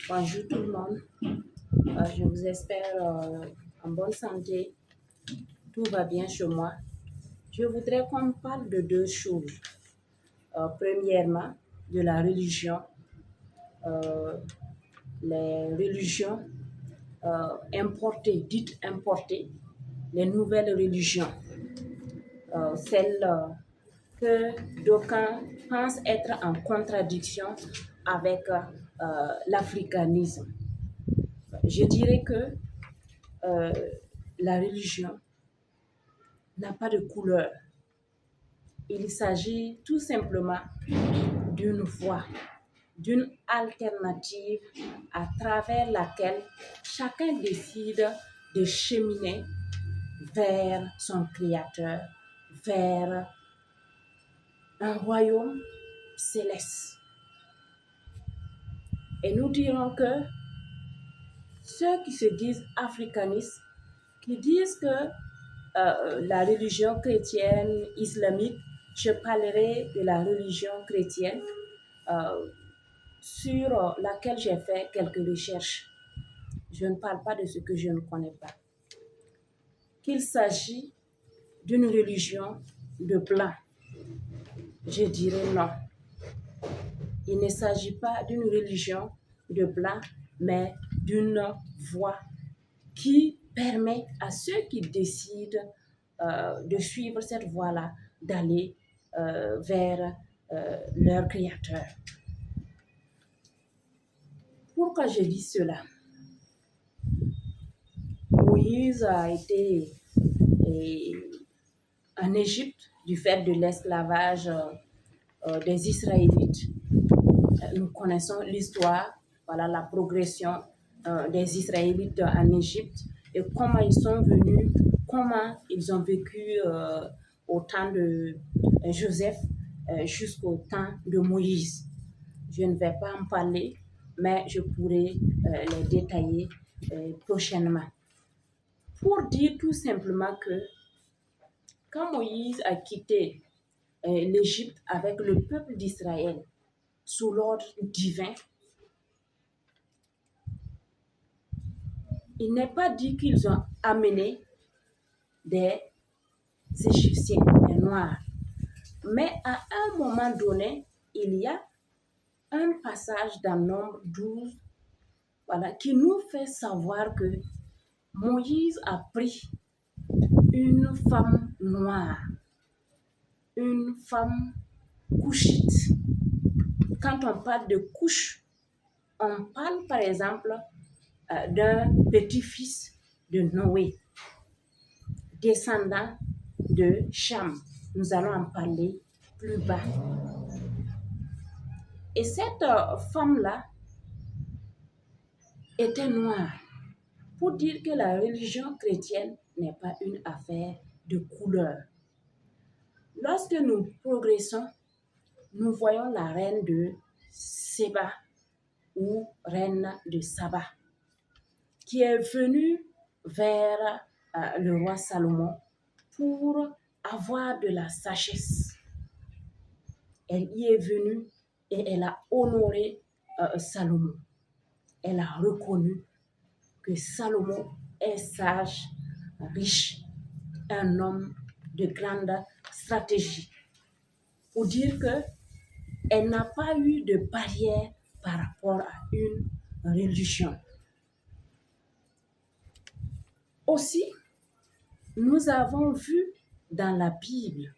Bonjour tout le monde. Je vous espère en bonne santé. Tout va bien chez moi. Je voudrais qu'on parle de deux choses. Premièrement, de la religion. Euh, les religions importées, dites importées, les nouvelles religions, celles que d'aucuns pensent être en contradiction avec l'africanisme. Je dirais que euh, la religion n'a pas de couleur. Il s'agit tout simplement d'une voie, d'une alternative à travers laquelle chacun décide de cheminer vers son Créateur, vers un royaume céleste. Et nous dirons que ceux qui se disent africanistes, qui disent que la religion chrétienne, islamique, je parlerai de la religion chrétienne euh, sur laquelle j'ai fait quelques recherches. Je ne parle pas de ce que je ne connais pas. Qu'il s'agit d'une religion de blanc, je dirais non. Il ne s'agit pas d'une religion de blanc, mais d'une voie qui permet à ceux qui décident de suivre cette voie-là d'aller vers leur Créateur. Pourquoi je dis cela? Moïse a été en Égypte du fait de l'esclavage des Israélites. Nous connaissons l'histoire, voilà la progression des Israélites en Égypte et comment ils sont venus, comment ils ont vécu au temps de Joseph jusqu'au temps de Moïse. Je ne vais pas en parler, mais je pourrai les détailler prochainement. Pour dire tout simplement que quand Moïse a quitté l'Égypte avec le peuple d'Israël sous l'ordre divin, il n'est pas dit qu'ils ont amené des Égyptiens, des Noirs. Mais à un moment donné, il y a un passage dans Nombre 12 voilà, qui nous fait savoir que Moïse a pris une femme noire, une femme couchite. Quand on parle de couche, on parle par exemple d'un petit-fils de Noé, descendant de Cham. Nous allons en parler plus bas. Et cette femme-là était noire. Pour dire que la religion chrétienne n'est pas une affaire de couleur. Lorsque nous progressons, nous voyons la reine de Séba ou reine de Saba qui est venue vers le roi Salomon pour avoir de la sagesse. Elle y est venue et elle a honoré Salomon. Elle a reconnu que Salomon est sage, riche, un homme de grande stratégie. Pour dire qu'elle n'a pas eu de barrière par rapport à une religion. Aussi, nous avons vu dans la Bible,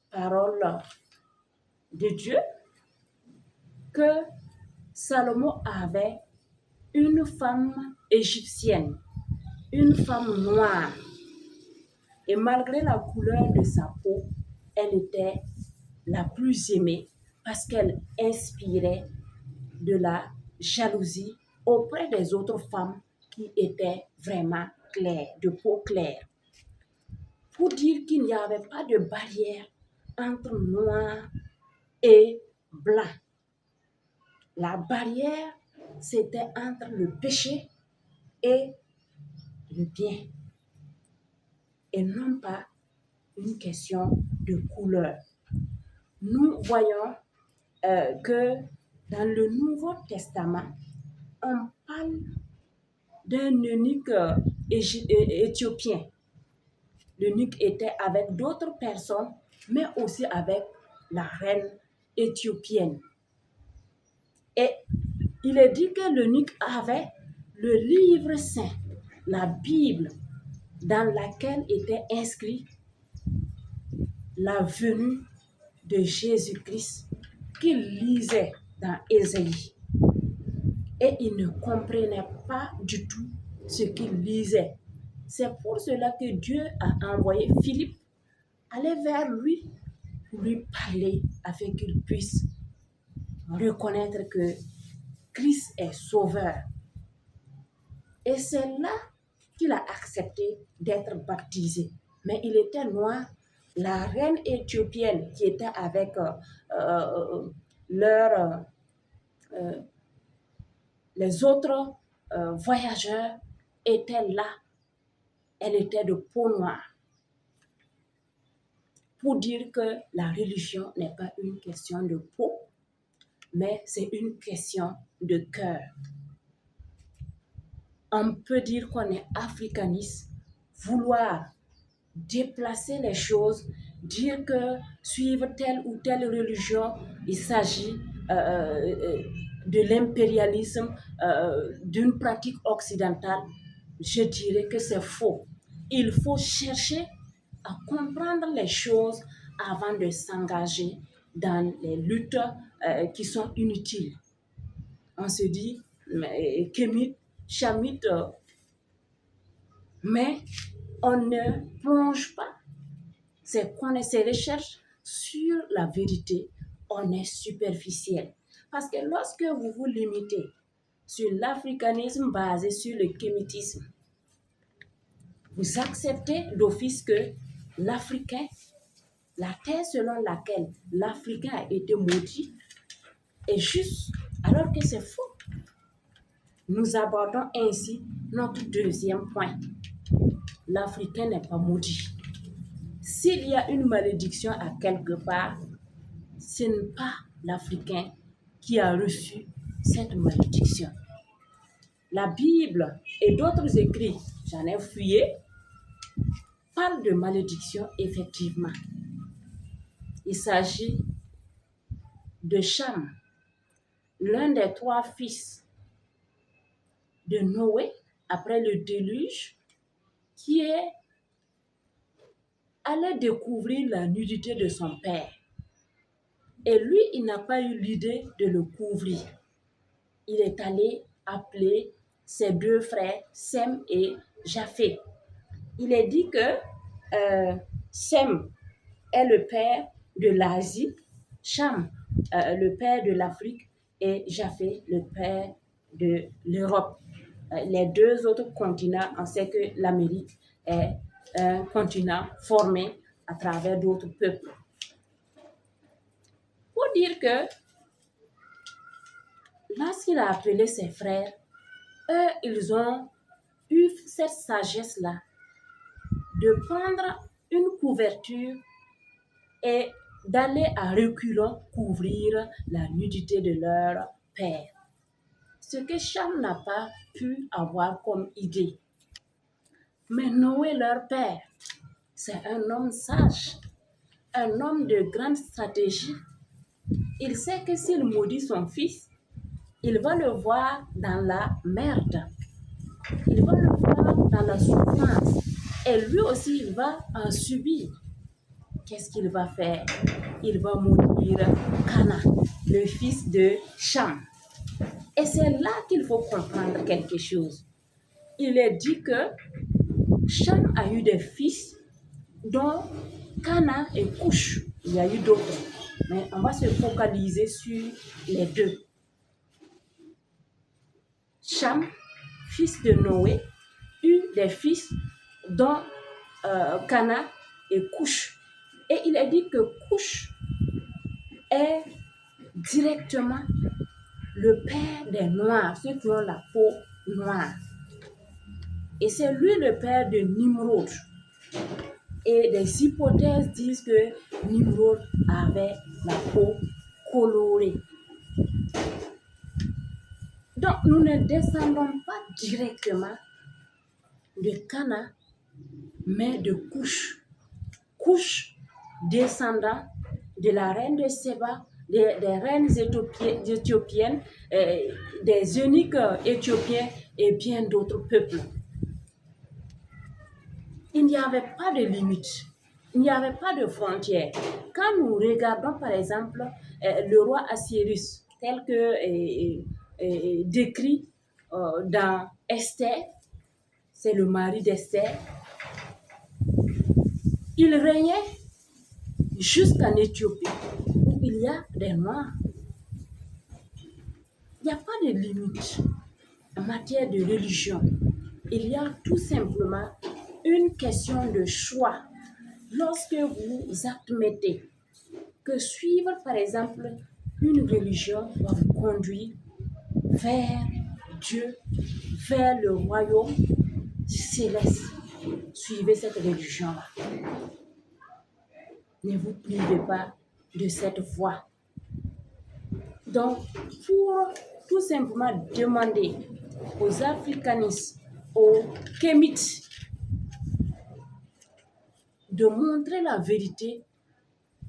parole de Dieu, que Salomon avait une femme égyptienne, une femme noire. Et malgré la couleur de sa peau, elle était la plus aimée parce qu'elle inspirait de la jalousie auprès des autres femmes qui étaient vraiment claires, de peau claire. Pour dire qu'il n'y avait pas de barrière entre noir et blanc. La barrière, c'était entre le péché et le bien. Et non pas une question de couleur. Nous voyons que Dans le Nouveau Testament, on parle d'un eunuque éthiopien. L'eunuque était avec d'autres personnes, mais aussi avec la reine éthiopienne. Et il est dit que l'eunuque avait le livre saint, la Bible, dans laquelle était inscrit la venue de Jésus-Christ qu'il lisait dans Ésaïe. Et il ne comprenait pas du tout ce qu'il lisait. C'est pour cela que Dieu a envoyé Philippe aller vers lui pour lui parler afin qu'il puisse reconnaître que Christ est sauveur. Et c'est là qu'il a accepté d'être baptisé. Mais il était noir. La reine éthiopienne qui était avec les autres voyageurs était là. Elle était de peau noire. Pour dire que la religion n'est pas une question de peau, mais c'est une question de cœur. On peut dire qu'on est africaniste, vouloir déplacer les choses, dire que suivre telle ou telle religion, il s'agit de l'impérialisme, d'une pratique occidentale. Je dirais que c'est faux. Il faut chercher à comprendre les choses avant de s'engager dans les luttes qui sont inutiles. On se dit, kémite, chamite, mais on ne plonge pas ses recherches sur la vérité, on est superficiel. Parce que lorsque vous vous limitez sur l'africanisme basé sur le kémitisme, vous acceptez d'office que l'Africain, la terre selon laquelle l'Africain a été maudit, est juste, alors que c'est faux. Nous abordons ainsi notre deuxième point. L'Africain n'est pas maudit. S'il y a une malédiction à quelque part, ce n'est pas l'Africain qui a reçu cette malédiction. La Bible et d'autres écrits, j'en ai fouillé, parlent de malédiction effectivement. Il s'agit de Cham, l'un des 3 fils de Noé après le déluge, qui est allé découvrir la nudité de son père. Et lui, il n'a pas eu l'idée de le couvrir. Il est allé appeler ses 2 frères, Sem et Japheth. Il est dit que Sem est le père de l'Asie, Cham, le père de l'Afrique, et Japheth, le père de l'Europe. Les 2 autres continents, on sait que l'Amérique est un continent formé à travers d'autres peuples. Pour dire que lorsqu'il a appelé ses frères, eux, ils ont eu cette sagesse-là de prendre une couverture et d'aller à reculons couvrir la nudité de leur père. Ce que Cham n'a pas pu avoir comme idée. Mais Noé, leur père, c'est un homme sage, un homme de grande stratégie. Il sait que s'il maudit son fils, il va le voir dans la merde. Il va le voir dans la souffrance. Et lui aussi, il va en subir. Qu'est-ce qu'il va faire? Il va maudire Cana, le fils de Cham. Et c'est là qu'il faut comprendre quelque chose. Il est dit que Cham a eu des fils dont Cana et Couche. Il y a eu d'autres. Mais on va se focaliser sur les 2. Cham, fils de Noé, eut des fils dont Cana et Couche. Et il est dit que Couche est directement le père des Noirs, ceux qui ont la peau noire. Et c'est lui le père de Nimrod. Et des hypothèses disent que Nimrod avait la peau colorée. Donc, nous ne descendons pas directement de Cana, mais de couche descendant de la reine de Séba, des reines éthiopiennes, des eunuques éthiopiens et bien d'autres peuples. Il n'y avait pas de limite, il n'y avait pas de frontières. Quand nous regardons par exemple le roi Assyrus, tel que décrit dans Esther, c'est le mari d'Esther, il régnait jusqu'en Éthiopie, où il y a des Noirs. Il n'y a pas de limite en matière de religion. Il y a tout simplement une question de choix. Lorsque vous admettez que suivre, par exemple, une religion va vous conduire vers Dieu, vers le royaume céleste, suivez cette religion-là. Ne vous privez pas de cette voie. Donc, pour tout simplement demander aux africanistes, aux kémites, de montrer la vérité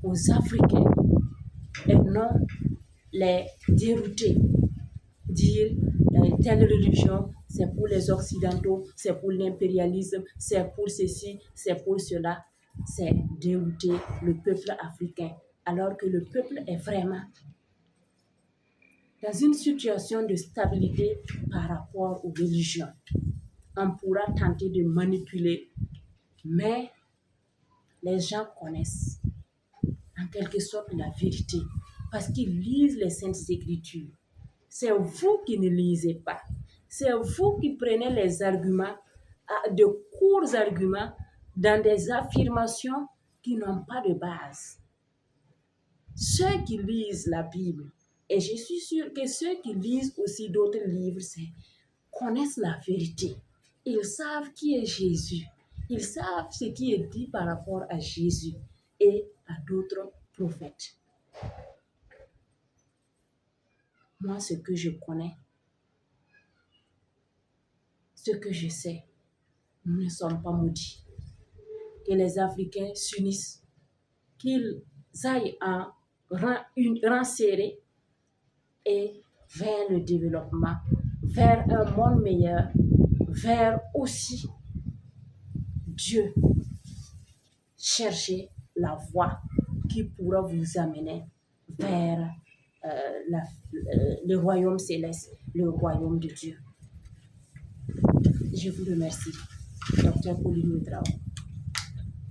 aux Africains et non les dérouter. Dire telle religion, c'est pour les Occidentaux, c'est pour l'impérialisme, c'est pour ceci, c'est pour cela. C'est dérouter le peuple africain, alors que le peuple est vraiment dans une situation de stabilité par rapport aux religions. On pourra tenter de manipuler, mais les gens connaissent en quelque sorte la vérité parce qu'ils lisent les Saintes Écritures. C'est vous qui ne lisez pas. C'est vous qui prenez les arguments, de courts arguments, dans des affirmations qui n'ont pas de base. Ceux qui lisent la Bible, et je suis sûre que ceux qui lisent aussi d'autres livres, connaissent la vérité. Ils savent qui est Jésus. Ils savent ce qui est dit par rapport à Jésus et à d'autres prophètes. Moi, ce que je connais, ce que je sais, nous ne sommes pas maudits. Que les Africains s'unissent, qu'ils aillent en rang serré et vers le développement, vers un monde meilleur, vers aussi Dieu. Cherchez la voie qui pourra vous amener vers le royaume céleste, le royaume de Dieu. Je vous remercie, Dr. Pauline Ouedraogo.